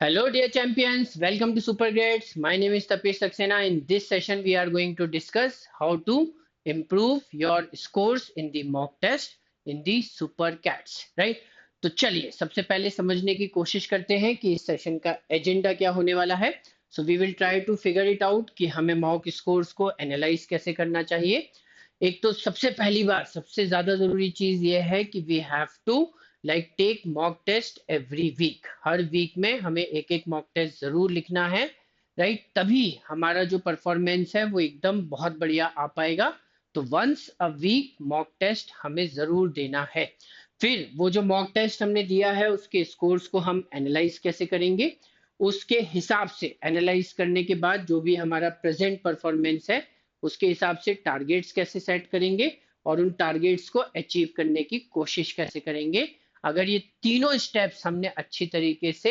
Hello, dear champions. Welcome to Super Grades. My name is Tapesh Saxena. In this session, we are going to discuss how to improve your scores in the mock test in the Super Cats. Right? तो चलिए सबसे पहले समझने की कोशिश करते हैं कि इस सेशन का एजेंडा क्या होने वाला है. So we will try to figure it out कि हमें मॉक स्कोर्स को एनालाइज कैसे करना चाहिए. एक तो सबसे पहली बार सबसे ज्यादा जरूरी चीज ये है कि we have to like take mock test every week. हर वीक में हमें एक एक मॉक टेस्ट जरूर लिखना है. राइट तभी हमारा जो परफॉर्मेंस है वो एकदम बहुत बढ़िया आ पाएगा. तो once a week mock test हमें जरूर देना है. फिर वो जो मॉक टेस्ट हमने दिया है उसके स्कोर्स को हम एनालाइज कैसे करेंगे, उसके हिसाब से एनालाइज करने के बाद जो भी हमारा प्रेजेंट परफॉर्मेंस है उसके हिसाब से टारगेट्स कैसे सेट करेंगे और उन टारगेट्स को अचीव करने की कोशिश कैसे करेंगे. अगर ये तीनों स्टेप्स हमने अच्छी तरीके से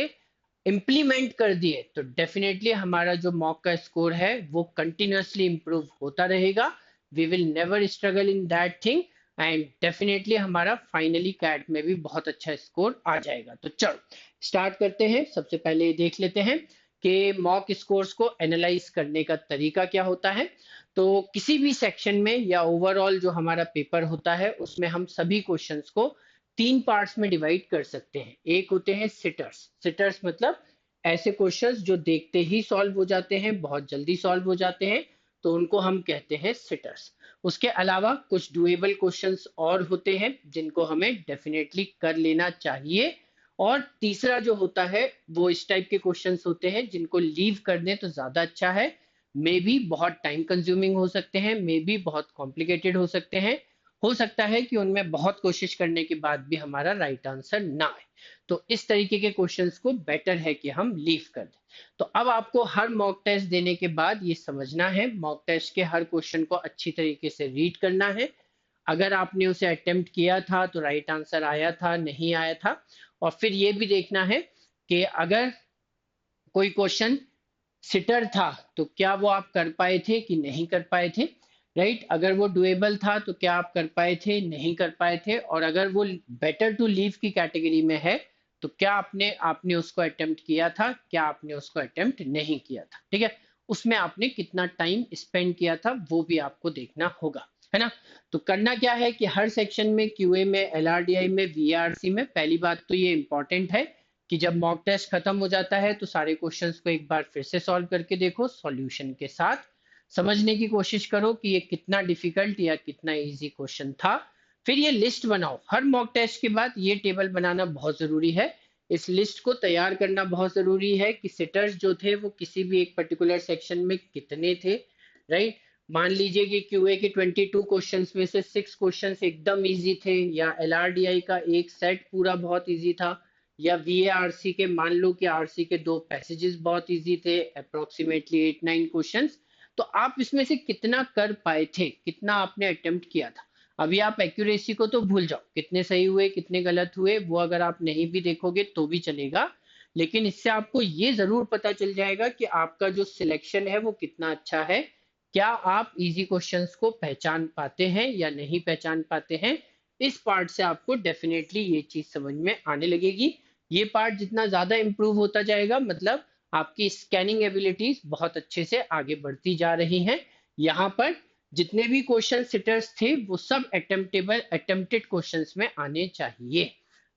इम्प्लीमेंट कर दिए तो डेफिनेटली हमारा जो मॉक का स्कोर है वो कंटिन्यूअसली इम्प्रूव होता रहेगा. We will never struggle in that thing and definitely हमारा फाइनली कैट में भी बहुत अच्छा स्कोर आ जाएगा. तो चलो स्टार्ट करते हैं. सबसे पहले देख लेते हैं कि मॉक स्कोर्स को एनालाइज करने का तरीका क्या होता है. तो किसी भी सेक्शन में या ओवरऑल जो हमारा पेपर होता है उसमें हम सभी क्वेश्चंस को तीन पार्ट्स में डिवाइड कर सकते हैं. एक होते हैं सिटर्स. सिटर्स मतलब ऐसे क्वेश्चंस जो देखते ही सॉल्व हो जाते हैं, बहुत जल्दी सॉल्व हो जाते हैं, तो उनको हम कहते हैं सिटर्स. उसके अलावा कुछ डुएबल क्वेश्चंस और होते हैं जिनको हमें डेफिनेटली कर लेना चाहिए. और तीसरा जो होता है वो इस टाइप के क्वेश्चंस होते हैं जिनको लीव कर दें तो ज्यादा अच्छा है. मे बी बहुत टाइम कंज्यूमिंग हो सकते हैं, मे बी बहुत कॉम्प्लिकेटेड हो सकते हैं, हो सकता है कि उनमें बहुत कोशिश करने के बाद भी हमारा राइट आंसर ना आए. तो इस तरीके के क्वेश्चंस को बेटर है कि हम लीव कर दें. तो अब आपको हर मॉक टेस्ट देने के बाद ये समझना है, मॉक टेस्ट के हर क्वेश्चन को अच्छी तरीके से रीड करना है. अगर आपने उसे अटेम्प्ट किया था तो राइट आंसर आया था नहीं आया था. और फिर ये भी देखना है कि अगर कोई क्वेश्चन सिटर था तो क्या वो आप कर पाए थे कि नहीं कर पाए थे. राइट अगर वो डुएबल था तो क्या आप कर पाए थे नहीं कर पाए थे. और अगर वो बेटर टू लीव की कैटेगरी में है तो क्या आपने आपने उसको अटेम्प्ट किया था, क्या आपने उसको अटेम्प्ट नहीं किया था. ठीक है, उसमें आपने कितना टाइम स्पेंड किया था वो भी आपको देखना होगा, है ना. तो करना क्या है कि हर सेक्शन में क्यूए में एलआरडीआई में वीआरसी में पहली बात तो ये इंपॉर्टेंट है कि जब मॉक टेस्ट खत्म हो जाता है तो सारे क्वेश्चंस को एक बार फिर से सॉल्व करके देखो सॉल्यूशन के साथ. समझने की कोशिश करो कि ये कितना डिफिकल्ट या कितना इजी क्वेश्चन था. फिर ये लिस्ट बनाओ. हर मॉक टेस्ट के बाद ये टेबल बनाना बहुत जरूरी है. इस लिस्ट को तैयार करना बहुत जरूरी है कि सिटर्स जो थे वो किसी भी एक पर्टिकुलर सेक्शन में कितने थे. राइट मान लीजिए कि क्यूए के 22 क्वेश्चंस में से 6 क्वेश्चंस एकदम इजी थे, या एलआरडीआई का एक सेट पूरा बहुत इजी था, या वीएआरसी के मान लो कि आरसी के दो पैसेजेस बहुत इजी थे, अप्रोक्सीमेटली 8-9 क्वेश्चंस. तो आप इसमें से कितना कर पाए थे, कितना आपने अटेम्प्ट किया था. अभी आप एक्यूरेसी को तो भूल जाओ, कितने सही हुए कितने गलत हुए वो अगर आप नहीं भी देखोगे तो भी चलेगा. लेकिन इससे आपको ये जरूर पता चल जाएगा कि आपका जो सिलेक्शन है वो कितना अच्छा है. क्या आप इजी क्वेश्चंस को पहचान पाते हैं या नहीं पहचान पाते हैं. इस पार्ट से आपको डेफिनेटली ये चीज समझ में आने लगेगी. ये पार्ट जितना ज्यादा इंप्रूव होता जाएगा मतलब आपकी स्कैनिंग एबिलिटीज बहुत अच्छे से आगे बढ़ती जा रही हैं. यहाँ पर जितने भी क्वेश्चन सिटर्स थे वो सब अटेम्प्टेबल अटेम्प्टेड क्वेश्चंस में आने चाहिए.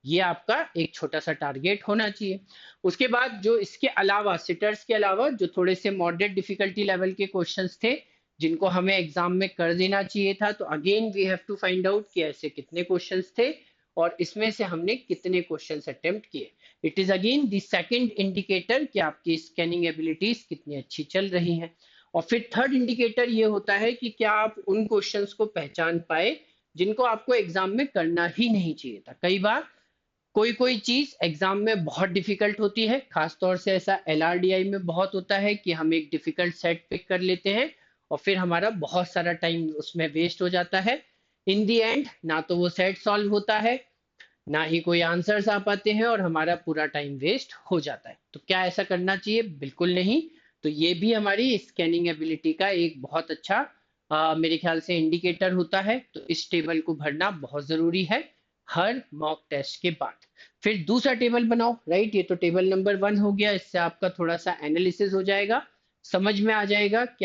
ये आपका एक छोटा सा टारगेट होना चाहिए. उसके बाद जो इसके अलावा सिटर्स के अलावा जो थोड़े से मॉडरेट डिफिकल्टी लेवल के क्वेश्चंस थे जिनको हमें एग्जाम में कर देना चाहिए था, तो again we have to find out कि ऐसे कितने क्वेश्चंस थे और इसमें से हमने कितने क्वेश्चंस अटेम्प्ट किए. It is again the second indicator कि आपकी स्कैनिंग एबिलिटीज कितनी अच्छी चल रही हैं. और फिर थर्ड इंडिकेटर ये होता है कि क्या आप उन क्वेश्चंस को पहचान पाए जिनको आपको एग्जाम में करना ही नहीं चाहिए था. कई बार कोई कोई चीज एग्जाम में बहुत डिफिकल्ट होती है, खासतौर से ऐसा एलआरडीआई में बहुत होता है कि हम एक डिफिकल्ट सेट पिक कर लेते हैं और फिर हमारा बहुत सारा टाइम उसमें वेस्ट हो जाता है. इन दी एंड ना तो वो सेट सॉल्व होता है, ना ही कोई आंसर्स आ पाते हैं और हमारा पूरा टाइम वेस्ट हो जाता है. तो क्या ऐसा करना चाहिए, बिल्कुल नहीं. तो ये भी हमारी स्कैनिंग एबिलिटी का एक बहुत अच्छा मेरे ख्याल से इंडिकेटर होता है. तो इस टेबल को भरना बहुत जरूरी है हर मॉक टेस्ट के बाद. फिर दूसरा टेबल बनाओ, राइट। ये तो टेबल नंबर 1 हो गया, इससे आपका थोड़ा सा एनालिसिस हो जाएगा, समझ में आ जाएगा कि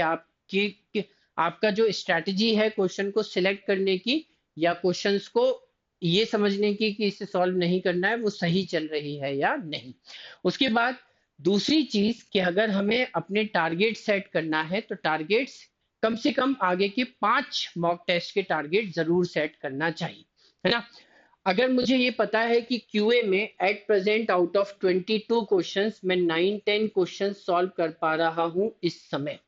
आपका जो स्ट्रैटेजी है क्वेश्चन को सिलेक्ट करने की या क्वेश्चंस को ये समझने की कि इसे सॉल्व नहीं करना है, वो सही चल रही है या नहीं। उसके बाद दूसरी चीज कि अगर हमें अपने टारगेट सेट करना है तो टारगेट्स कम से कम आगे के 5 मॉक टेस्ट के टारगेट जरूर सेट करना चाहिए, है ना। अगर मुझे ये पता है कि क्यूए में at present out of 22 questions मैं 9-10 क्वेश्चन सॉल्व कर पा रहा हूं इस समय,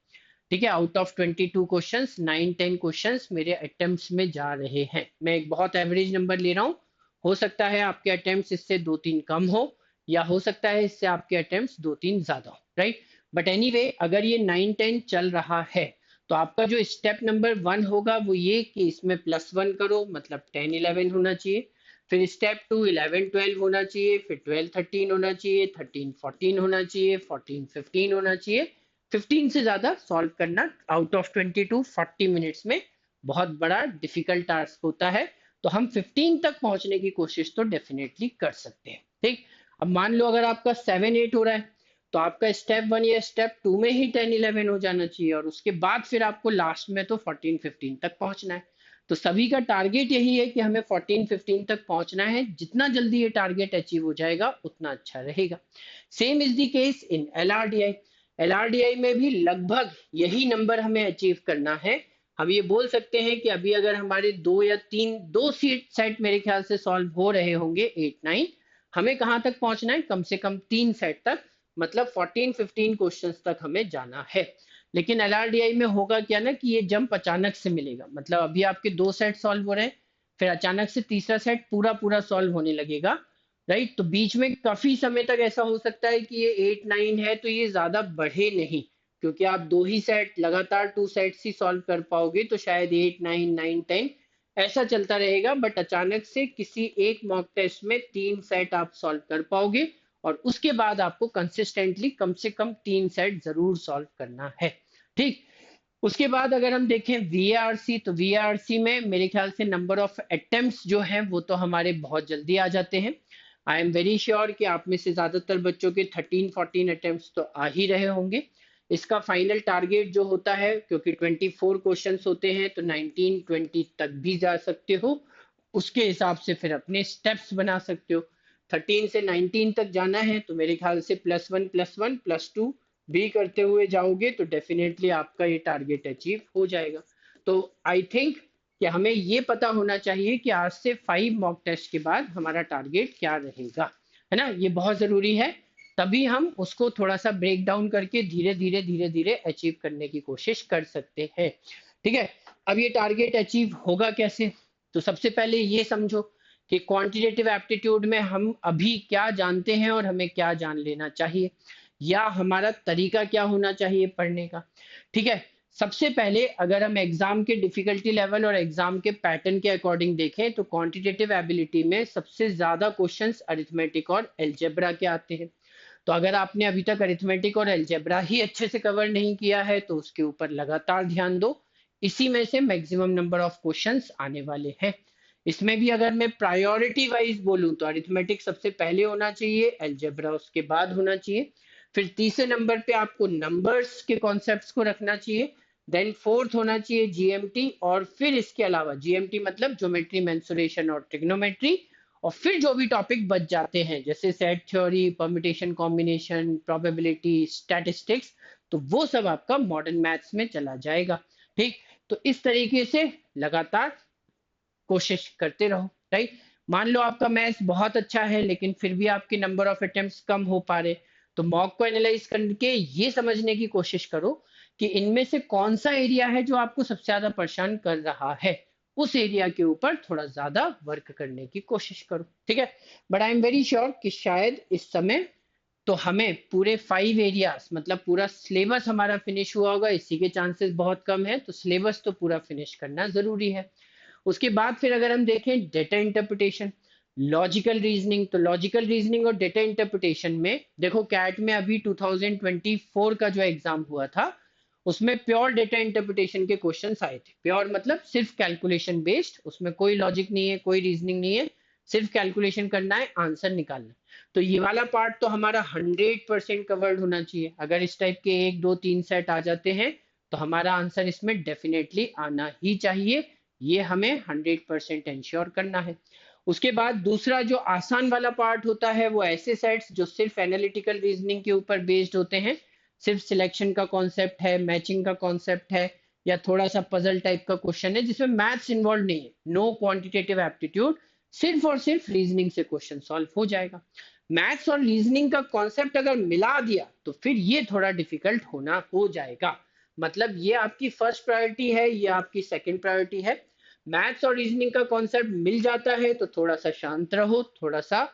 ठीक है। आउट ऑफ 22 क्वेश्चंस 9-10 क्वेश्चंस मेरे अटेम्प्ट्स में जा रहे हैं। मैं एक बहुत एवरेज नंबर ले रहा हूँ, हो सकता है आपके अटेम्प्ट्स इससे 2-3 कम हो, या हो सकता है इससे आपके अटेम्प्ट्स 2-3 ज्यादा हो, राइट। बट एनीवे अगर ये 9-10 चल रहा है तो आपका जो स्टेप नंबर 1 होगा वो ये कि इसमें +1 करो, मतलब 10-11 होना चाहिए। फिर स्टेप 2 11-12 होना चाहिए, फिर 12-13 होना चाहिए, 13-14 होना चाहिए, 14-15 होना चाहिए। 15 से ज्यादा सॉल्व करना आउट ऑफ 22 40 मिनट्स में बहुत बड़ा डिफिकल्ट टास्क होता है, तो हम 15 तक पहुंचने की कोशिश तो डेफिनेटली कर सकते हैं, ठीक। अब मान लो अगर आपका 7-8 हो रहा है तो आपका स्टेप 1 या स्टेप 2 में ही 10-11 हो जाना चाहिए, और उसके बाद फिर आपको लास्ट में तो 14-15 तक पहुंचना है। तो सभी का टारगेट यही है कि हमें 14-15 तक पहुंचना है, जितना जल्दी ये टारगेट अचीव हो जाएगा उतना अच्छा रहेगा। Same is the case in LRDI. LRDI में भी लगभग यही नंबर हमें अचीव करना है। हम ये बोल सकते हैं कि अभी अगर हमारे दो सीट सेट मेरे ख्याल से सॉल्व हो रहे होंगे 8-9, हमें कहाँ तक पहुंचना है, कम से कम 3 सेट तक, मतलब 14-15 क्वेश्चंस तक हमें जाना है। लेकिन एलआरडीआई में होगा क्या ना कि ये जंप अचानक से मिलेगा, मतलब अभी आपके 2 सेट सॉल्व हो रहे हैं, फिर अचानक से तीसरा सेट पूरा पूरा सॉल्व होने लगेगा, राइट। तो बीच में काफी समय तक ऐसा हो सकता है कि ये 8-9 है तो ये ज्यादा बढ़े नहीं, क्योंकि आप 2 ही सेट लगातार 2 सेट्स ही सॉल्व कर पाओगे, तो शायद 8-9 9-10 ऐसा चलता रहेगा। बट अचानक से किसी एक मॉक टेस्ट में 3 सेट आप सॉल्व कर पाओगे, और उसके बाद आपको कंसिस्टेंटली कम से कम 3 सेट जरूर सॉल्व करना है, ठीक। उसके बाद अगर हम देखें वीआरसी, तो वीआरसी में मेरे ख्याल से नंबर ऑफ अटेम्प्ट्स जो हैं वो तो हमारे बहुत जल्दी आ जाते हैं। आई एम वेरी श्योर कि आप में से ज्यादातर बच्चों के 13-14 अटेम्प्ट्स तो आ ही रहे होंगे। इसका फाइनल टारगेट जो होता है, क्योंकि 24 क्वेश्चंस होते हैं, तो 19-20 तक भी जा सकते हो, उसके हिसाब से फिर अपने स्टेप्स बना सकते हो। 13 से 19 तक जाना है तो मेरे ख्याल से +1 +1 +2 भी करते हुए जाओगे तो डेफिनेटली आपका ये टारगेट अचीव हो जाएगा। तो आई थिंक कि हमें ये पता होना चाहिए कि आज से 5 मॉक टेस्ट के बाद हमारा टारगेट क्या रहेगा, है ना। ये बहुत जरूरी है, तभी हम उसको थोड़ा सा ब्रेक डाउन करके धीरे धीरे अचीव करने की कोशिश कर सकते हैं, ठीक है। अब ये टारगेट अचीव होगा कैसे, तो सबसे पहले ये समझो कि क्वांटिटेटिव एप्टीट्यूड में हम अभी क्या जानते हैं और हमें क्या जान लेना चाहिए, या हमारा तरीका क्या होना चाहिए पढ़ने का, ठीक है। सबसे पहले अगर हम एग्जाम के डिफिकल्टी लेवल और एग्जाम के पैटर्न के अकॉर्डिंग देखें तो क्वांटिटेटिव एबिलिटी में सबसे ज्यादा क्वेश्चंस अरिथमेटिक और एल्जेब्रा के आते हैं। तो अगर आपने अभी तक अरिथमेटिक और एल्जेब्रा ही अच्छे से कवर नहीं किया है तो उसके ऊपर लगातार ध्यान दो, इसी में से मैक्सिमम नंबर ऑफ क्वेश्चंस आने वाले हैं। इसमें भी अगर मैं प्रायोरिटी वाइज बोलूं तो अरिथमेटिक सबसे पहले होना चाहिए, एल्जेब्रा उसके बाद होना चाहिए, फिर तीसरे नंबर पे आपको नंबर्स के कॉन्सेप्ट्स को रखना चाहिए, देन फोर्थ होना चाहिए जीएमटी, और फिर इसके अलावा जीएमटी मतलब ज्योमेट्री, मेंसुरेशन और ट्रिग्नोमेट्री, और फिर जो भी टॉपिक बच जाते हैं जैसे set theory, permutation combination, probability, statistics, तो वो सब आपका मॉडर्न मैथ्स में चला जाएगा, ठीक। तो इस तरीके से लगातार कोशिश करते रहो, राइट। मान लो आपका मैथ्स बहुत अच्छा है लेकिन फिर भी आपके नंबर ऑफ अटेम्प्ट्स कम हो पा रहे, तो मॉक को एनालाइज करके ये समझने की कोशिश करो कि इनमें से कौन सा एरिया है जो आपको सबसे ज्यादा परेशान कर रहा है, उस एरिया के ऊपर थोड़ा ज्यादा वर्क करने की कोशिश करो, ठीक है। But I am very sure कि शायद इस समय तो हमें पूरे 5 एरियाज, मतलब पूरा सिलेबस हमारा फिनिश हुआ होगा, इसी के चांसेस बहुत कम है, तो सिलेबस तो पूरा फिनिश करना जरूरी है। उसके बाद फिर अगर हम देखें डेटा इंटरप्रिटेशन, लॉजिकल रीजनिंग, तो लॉजिकल रीजनिंग और डेटा इंटरप्रिटेशन में देखो कैट में अभी 2024 का जो एग्जाम हुआ था उसमें प्योर डेटा इंटरप्रिटेशन के क्वेश्चंस आए थे। प्योर मतलब सिर्फ कैलकुलेशन बेस्ड, उसमें कोई लॉजिक नहीं है, कोई रीजनिंग नहीं है, सिर्फ कैलकुलेशन करना है, आंसर निकालना है। तो ये वाला पार्ट तो हमारा 100% कवर्ड होना चाहिए। अगर इस टाइप के 1 2 3 सेट आ जाते हैं तो हमारा आंसर इसमें डेफिनेटली आना ही चाहिए। ये हमें 100% इंश्योर करना है। उसके बाद दूसरा जो आसान वाला पार्ट होता है वो ऐसे सेट्स जो सिर्फ एनालिटिकल रीजनिंग के ऊपर बेस्ड होते हैं, सिर्फ सिलेक्शन का कॉन्सेप्ट है, मैचिंग का कॉन्सेप्ट है, या थोड़ा सा पजल टाइप का क्वेश्चन है जिसमें मैथ्स इन्वॉल्व नहीं है, नो क्वांटिटेटिव एप्टीट्यूड, सिर्फ और सिर्फ रीजनिंग से क्वेश्चन सॉल्व हो जाएगा। मैथ्स और रीजनिंग का कॉन्सेप्ट अगर मिला दिया तो फिर ये थोड़ा डिफिकल्ट होना हो जाएगा। मतलब ये आपकी फर्स्ट प्रायोरिटी है, ये आपकी सेकंड प्रायोरिटी है। मैथ्स और रीजनिंग का कॉन्सेप्ट मिल जाता है तो थोड़ा सा शांत रहो, थोड़ा सा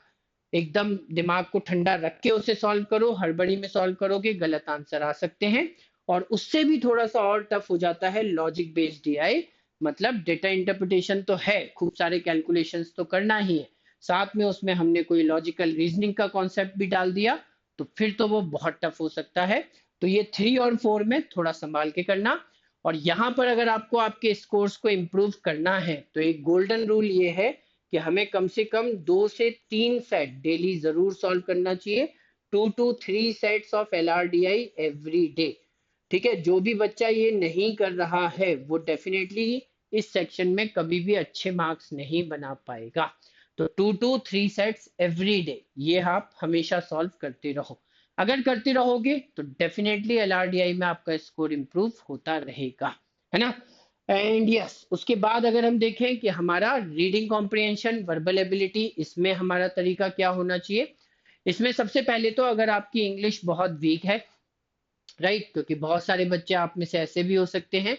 एकदम दिमाग को ठंडा रख के उसे सॉल्व करो। हड़बड़ी में सॉल्व करोगे गलत आंसर आ सकते हैं। और उससे भी थोड़ा सा और टफ हो जाता है लॉजिक बेस्ड डीआई, मतलब डेटा इंटरप्रिटेशन तो है, खूब सारे कैलकुलेशंस तो करना ही है, साथ में उसमें हमने कोई लॉजिकल रीजनिंग का कॉन्सेप्ट भी डाल दिया तो फिर तो वो बहुत टफ हो सकता है। तो ये 3 और 4 में थोड़ा संभाल के करना। और यहाँ पर अगर आपको आपके स्कोर्स को इम्प्रूव करना है तो एक गोल्डन रूल ये है कि हमें कम से कम 2 से 3 सेट डेली जरूर सॉल्व करना चाहिए, 2 to 3 sets of LRDI every day. ठीक है, जो भी बच्चा ये नहीं कर रहा है वो डेफिनेटली इस सेक्शन में कभी भी अच्छे मार्क्स नहीं बना पाएगा। तो 2 to 3 सेट्स एवरी डे ये आप हमेशा सॉल्व करते रहो। अगर करते रहोगे तो डेफिनेटली LRDI में आपका स्कोर इंप्रूव होता रहेगा, है ना। एंड यस, उसके बाद अगर हम देखें कि हमारा रीडिंग कॉम्प्रिहेंशन, वर्बल एबिलिटी, इसमें हमारा तरीका क्या होना चाहिए। इसमें सबसे पहले तो अगर आपकी इंग्लिश बहुत वीक है, राइट, क्योंकि बहुत सारे बच्चे आप में से ऐसे भी हो सकते हैं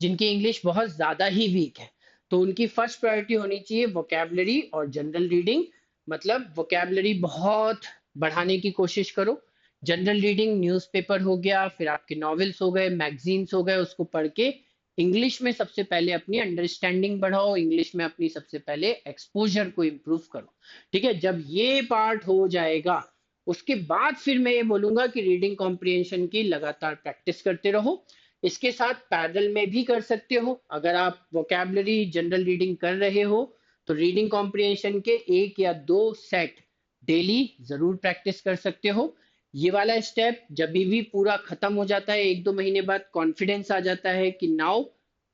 जिनकी इंग्लिश बहुत ज्यादा ही वीक है, तो उनकी फर्स्ट प्रायोरिटी होनी चाहिए वोकैबुलरी और जनरल रीडिंग। मतलब वोकैबुलरी बहुत बढ़ाने की कोशिश करो। जनरल रीडिंग न्यूज़पेपर हो गया, फिर आपके नॉवेल्स हो गए, मैगजीन्स हो गए, उसको पढ़ के इंग्लिश में सबसे पहले अपनी अंडरस्टैंडिंग बढ़ाओ, इंग्लिश में अपनी सबसे पहले एक्सपोजर को इम्प्रूव करो। ठीक है, जब ये पार्ट हो जाएगा उसके बाद फिर मैं ये बोलूंगा कि रीडिंग कॉम्प्रिहेंशन की लगातार प्रैक्टिस करते रहो। इसके साथ पैरेलल में भी कर सकते हो। अगर आप वोकैबुलरी जनरल रीडिंग कर रहे हो तो रीडिंग कॉम्प्रिहेंशन के 1 या 2 सेट डेली जरूर प्रैक्टिस कर सकते हो। ये वाला स्टेप जब भी पूरा खत्म हो जाता है, 1 2 महीने बाद कॉन्फिडेंस आ जाता है कि नाउ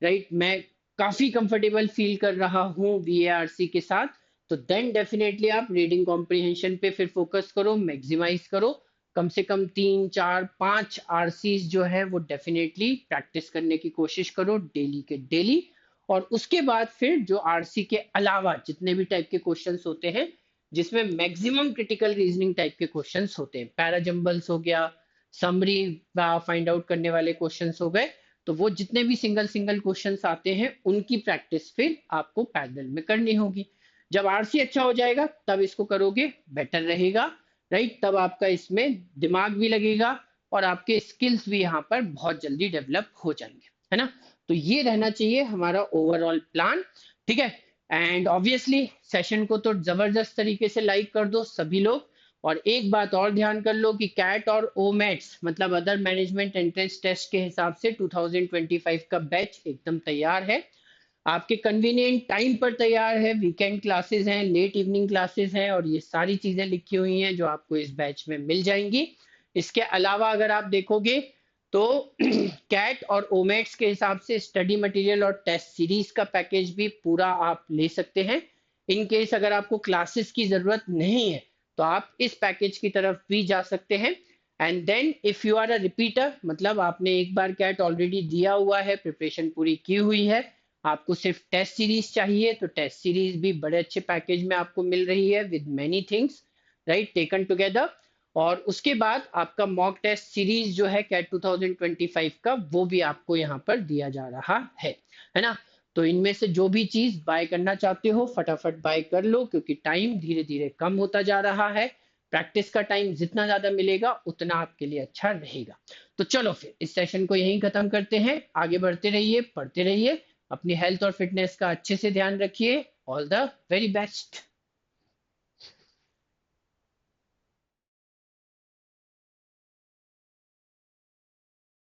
राइट मैं काफी कंफर्टेबल फील कर रहा हूँ VARC के साथ, तो देन डेफिनेटली आप रीडिंग कॉम्प्रिहेंशन पे फिर फोकस करो, मैक्सिमाइज करो। कम से कम 3 4 5 RCs जो है वो डेफिनेटली प्रैक्टिस करने की कोशिश करो डेली के डेली। और उसके बाद फिर जो RC के अलावा जितने भी टाइप के क्वेश्चंस होते हैं जिसमें मैक्सिमम क्रिटिकल रीजनिंग टाइप के क्वेश्चंस होते हैं, पैराजम्बल्स हो गया, समरी फाइंड आउट करने वाले क्वेश्चंस हो गए, तो वो जितने भी सिंगल सिंगल क्वेश्चंस आते हैं उनकी प्रैक्टिस फिर आपको पैरेलल में करनी होगी। जब RC अच्छा हो जाएगा तब इसको करोगे बेटर रहेगा, राइट, तब आपका इसमें दिमाग भी लगेगा और आपके स्किल्स भी यहाँ पर बहुत जल्दी डेवलप हो जाएंगे, है ना। तो ये रहना चाहिए हमारा ओवरऑल प्लान। ठीक है, एंड ऑब्वियसली सेशन को तो जबरदस्त तरीके से लाइक कर दो सभी लोग। और एक बात और ध्यान कर लो कि कैट और ओमेट्स मतलब अदर मैनेजमेंट एंट्रेंस टेस्ट के हिसाब से 2025 का बैच एकदम तैयार है, आपके कन्वीनियंट टाइम पर तैयार है। वीकेंड क्लासेस हैं, लेट इवनिंग क्लासेस हैं, और ये सारी चीजें लिखी हुई हैं जो आपको इस बैच में मिल जाएंगी। इसके अलावा अगर आप देखोगे तो कैट और ओमेट्स के हिसाब से स्टडी मटेरियल और टेस्ट सीरीज का पैकेज भी पूरा आप ले सकते हैं। इन केस अगर आपको क्लासेस की जरूरत नहीं है तो आप इस पैकेज की तरफ भी जा सकते हैं। And then if you are a repeater, मतलब आपने एक बार कैट ऑलरेडी दिया हुआ है, प्रिपरेशन पूरी की हुई है, आपको सिर्फ टेस्ट सीरीज चाहिए, तो टेस्ट सीरीज भी बड़े अच्छे पैकेज में आपको मिल रही है with many things right taken together. और उसके बाद आपका मॉक टेस्ट सीरीज जो है कैट 2025 का वो भी आपको यहाँ पर दिया जा रहा है ना। तो इनमें से जो भी चीज बाय करना चाहते हो फटाफट बाय कर लो, क्योंकि टाइम धीरे धीरे कम होता जा रहा है। प्रैक्टिस का टाइम जितना ज्यादा मिलेगा उतना आपके लिए अच्छा रहेगा। तो चलो फिर इस सेशन को यहीं खत्म करते हैं, आगे बढ़ते रहिए, पढ़ते रहिए, अपनी हेल्थ और फिटनेस का अच्छे से ध्यान रखिए। All the very best.